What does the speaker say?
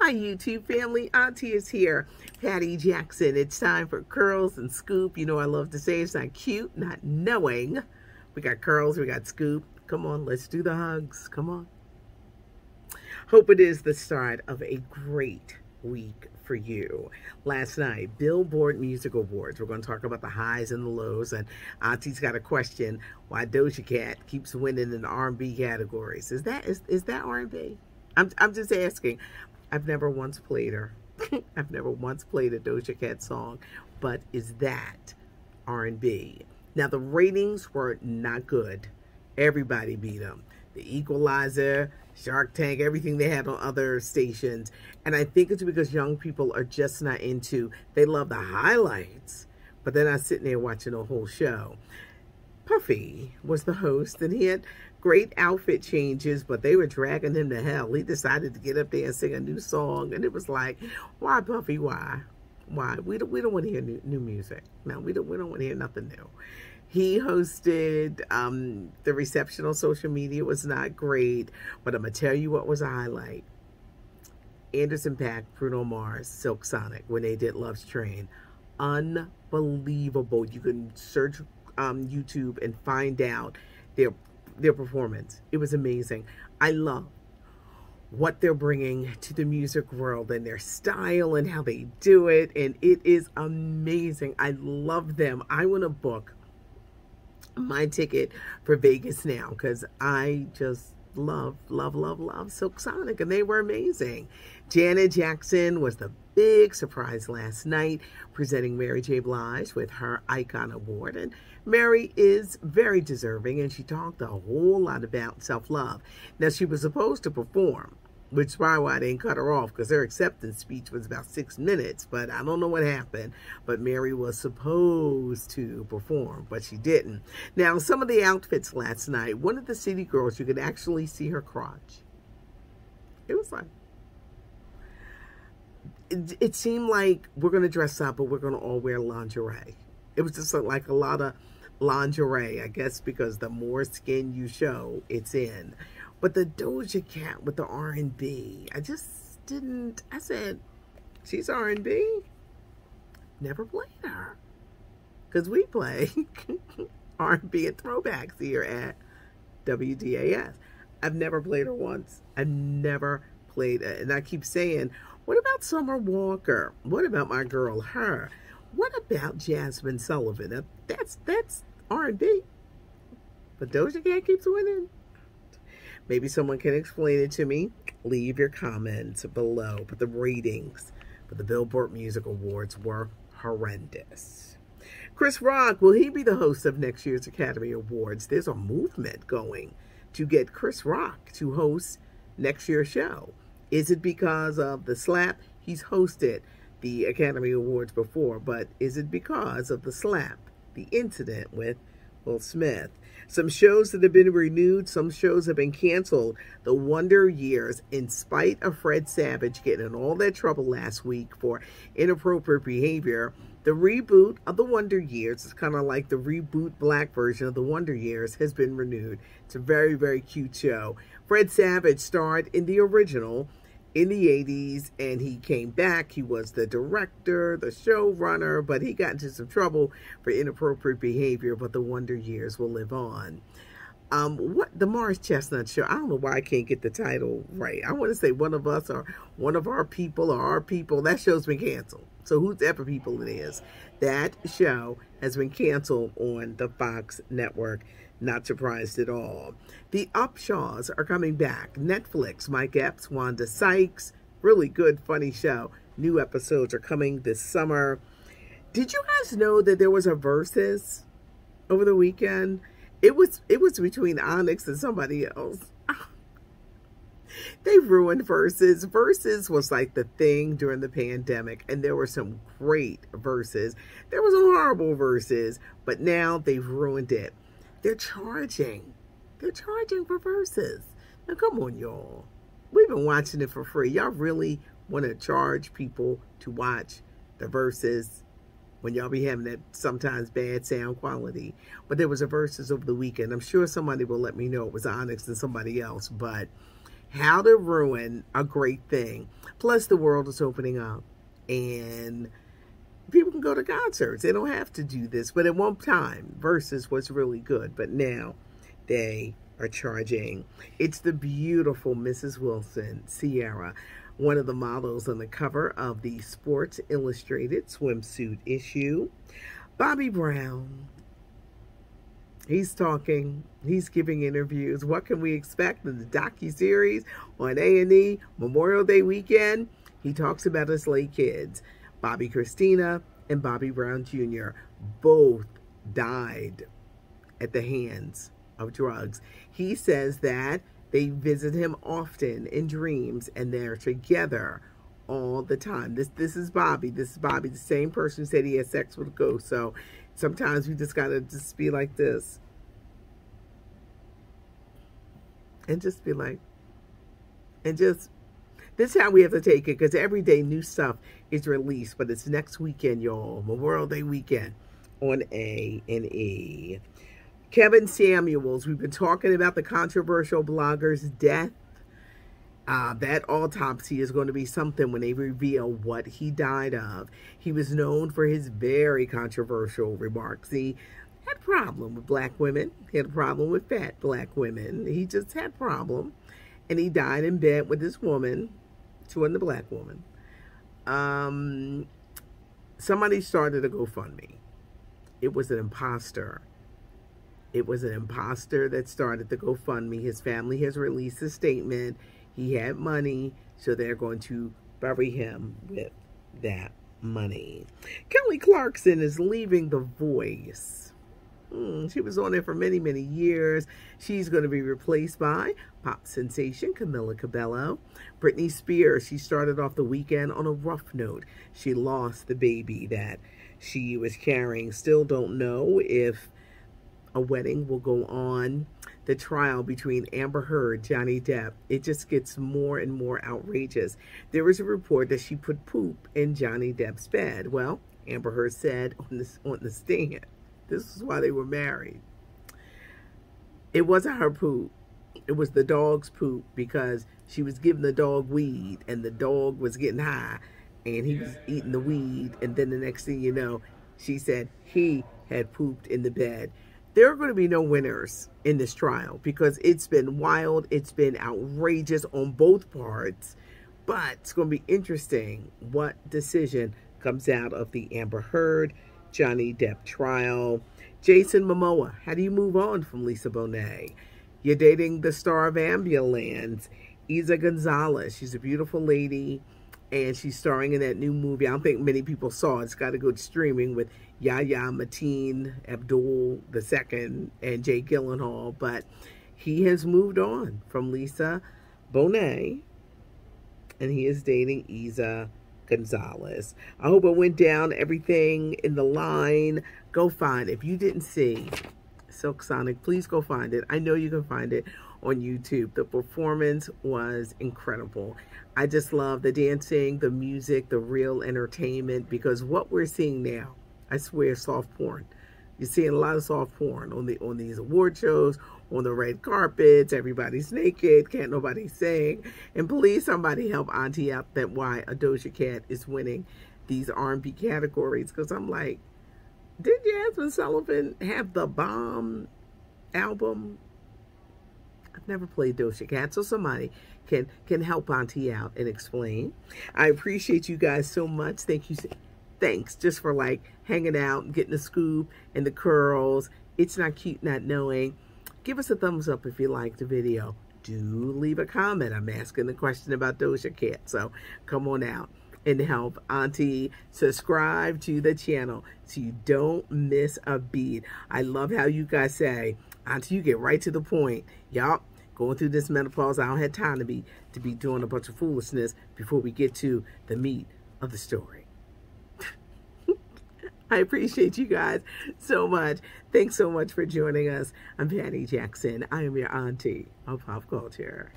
Hi, YouTube family. Auntie is here. Patty Jackson. It's time for Curls and Scoop. You know I love to say it's not cute, not knowing. We got curls, we got scoop. Come on, let's do the hugs. Come on. Hope it is the start of a great week for you. Last night, Billboard Music Awards. We're going to talk about the highs and the lows. And Auntie's got a question why Doja Cat keeps winning in the R&B categories. Is that R&B? I'm just asking. I've never once played her. I've never once played a Doja Cat song, but is that R&B? Now, the ratings were not good. Everybody beat them. The Equalizer, Shark Tank, everything they had on other stations. And I think it's because young people are just not into, they love the highlights, but they're not sitting there watching the whole show. Puffy was the host, and he had great outfit changes, but they were dragging him to hell. He decided to get up there and sing a new song, and it was like, why, Puffy, why? Why? We don't want to hear new music. No, we don't want to hear nothing new. He hosted the reception on social media. Was not great, but I'm going to tell you what was a highlight. Anderson .Paak, Bruno Mars, Silk Sonic, when they did Love's Train. Unbelievable. You can search YouTube and find out their performance. It was amazing. I love what they're bringing to the music world and their style and how they do it, and it is amazing. I love them. I want to book my ticket for Vegas now because I just love Silk Sonic, and they were amazing. Janet Jackson was the big surprise last night, presenting Mary J. Blige with her Icon Award, and Mary is very deserving, and she talked a whole lot about self-love. Now, she was supposed to perform, which is probably why they didn't cut her off, because her acceptance speech was about 6 minutes, but I don't know what happened. But Mary was supposed to perform, but she didn't. Now, some of the outfits last night, one of the city girls, you could actually see her crotch. It was like, it seemed like we're going to dress up, but we're going to all wear lingerie. It was just like a lot of lingerie, I guess, because the more skin you show, it's in. But the Doja Cat with the R&B, I just didn't, I said, she's R&B? Never played her. Because we play R&B and throwbacks here at WDAS. I've never played her once. I've never played it. And I keep saying, what about Summer Walker? What about my girl, her? What about Jasmine Sullivan? That's R&B. But Doja Cat keeps winning. Maybe someone can explain it to me. Leave your comments below. But the ratings for the Billboard Music Awards were horrendous. Chris Rock, will he be the host of next year's Academy Awards? There's a movement going to get Chris Rock to host next year's show. Is it because of the slap? He's hosted the Academy Awards before, but is it because of the slap, the incident with Will Smith? Some shows that have been renewed, some shows have been canceled. The Wonder Years, in spite of Fred Savage getting in all that trouble last week for inappropriate behavior, the reboot of the Wonder Years, it's kind of like the reboot black version of the Wonder Years, has been renewed. It's a very, very cute show. Fred Savage starred in the original in the 80s, and he came back. He was the director, the showrunner, but he got into some trouble for inappropriate behavior, but the Wonder Years will live on. What the Morris Chestnut Show, I don't know why I can't get the title right. I want to say One of Us or One of Our People or Our People. That show's been canceled. So whoever people it is, that show has been canceled on the Fox network. Not surprised at all. The Upshaws are coming back. Netflix, Mike Epps, Wanda Sykes. Really good, funny show. New episodes are coming this summer. Did you guys know that there was a Versus over the weekend? It was between Onyx and somebody else. They ruined Versus. Versus was like the thing during the pandemic, and there were some great Versus. There was some horrible Versus, but now they've ruined it. They're charging. They're charging for Versus. Now, come on, y'all. We've been watching it for free. Y'all really want to charge people to watch the Versus when y'all be having that sometimes bad sound quality? But there was a Versus over the weekend. I'm sure somebody will let me know it was Onyx and somebody else, but how to ruin a great thing. Plus, the world is opening up, and people can go to concerts. They don't have to do this. But at one time, Versus was really good. But now they are charging. It's the beautiful Mrs. Wilson, Sierra, one of the models on the cover of the Sports Illustrated swimsuit issue. Bobby Brown, he's talking, he's giving interviews. What can we expect in the docuseries on A&E Memorial Day weekend? He talks about his late kids, Bobby Christina and Bobby Brown Jr. Both died at the hands of drugs. He says that they visit him often in dreams and they're together all the time. This is Bobby. This is Bobby, the same person who said he had sex with a ghost. So sometimes we just gotta just be like this. And just be like, and just, this is how we have to take it, because every day new stuff is released. But it's next weekend, y'all. Memorial Day weekend on A&E. Kevin Samuels, we've been talking about the controversial blogger's death. That autopsy is going to be something when they reveal what he died of. He was known for his very controversial remarks. He had a problem with black women. He had a problem with fat black women. He just had a problem. And he died in bed with this woman. She wasn't a black woman. Somebody started a GoFundMe. It was an imposter. It was an imposter that started the GoFundMe. His family has released a statement. He had money, so they're going to bury him with that money. Kelly Clarkson is leaving The Voice. She was on there for many, many years. She's going to be replaced by pop sensation Camila Cabello. Britney Spears, she started off the weekend on a rough note. She lost the baby that she was carrying. Still don't know if a wedding will go on. The trial between Amber Heard, Johnny Depp, it just gets more and more outrageous. There was a report that she put poop in Johnny Depp's bed. Well, Amber Heard said on the stand, this is why they were married. It wasn't her poop. It was the dog's poop, because she was giving the dog weed and the dog was getting high and he was eating the weed. And then the next thing you know, she said he had pooped in the bed. There are going to be no winners in this trial because it's been wild. It's been outrageous on both parts. But it's going to be interesting what decision comes out of the Amber Heard, Johnny Depp trial. Jason Momoa, how do you move on from Lisa Bonet? You're dating the star of Ambulance, Isa Gonzalez. She's a beautiful lady, and she's starring in that new movie. I don't think many people saw it. It's got to go to streaming with Yahya Mateen Abdul II and Jake Gyllenhaal. But he has moved on from Lisa Bonet, and he is dating Isa Gonzalez. I hope it went down. Everything in the line. Go find it. If you didn't see Silk Sonic, please go find it. I know you can find it on YouTube. The performance was incredible. I just love the dancing, the music, the real entertainment, because what we're seeing now, I swear, soft porn. You're seeing a lot of soft porn on these award shows, on the red carpets. Everybody's naked, can't nobody sing. And please, somebody help Auntie out that why a Doja Cat is winning these R&B categories. Because I'm like, did Jasmine Sullivan have the bomb album? I've never played Doja Cat, so somebody can help Auntie out and explain. I appreciate you guys so much. Thank you. Thanks just for like hanging out and getting the scoop and the curls. It's not cute not knowing. Give us a thumbs up if you liked the video. Do leave a comment. I'm asking the question about Doja Cat, so come on out and help Auntie. Subscribe to the channel so you don't miss a beat. I love how you guys say, Auntie, you get right to the point. Yup, going through this menopause, I don't have time to be doing a bunch of foolishness before we get to the meat of the story. I appreciate you guys so much. Thanks so much for joining us. I'm Patty Jackson. I am your auntie of pop culture.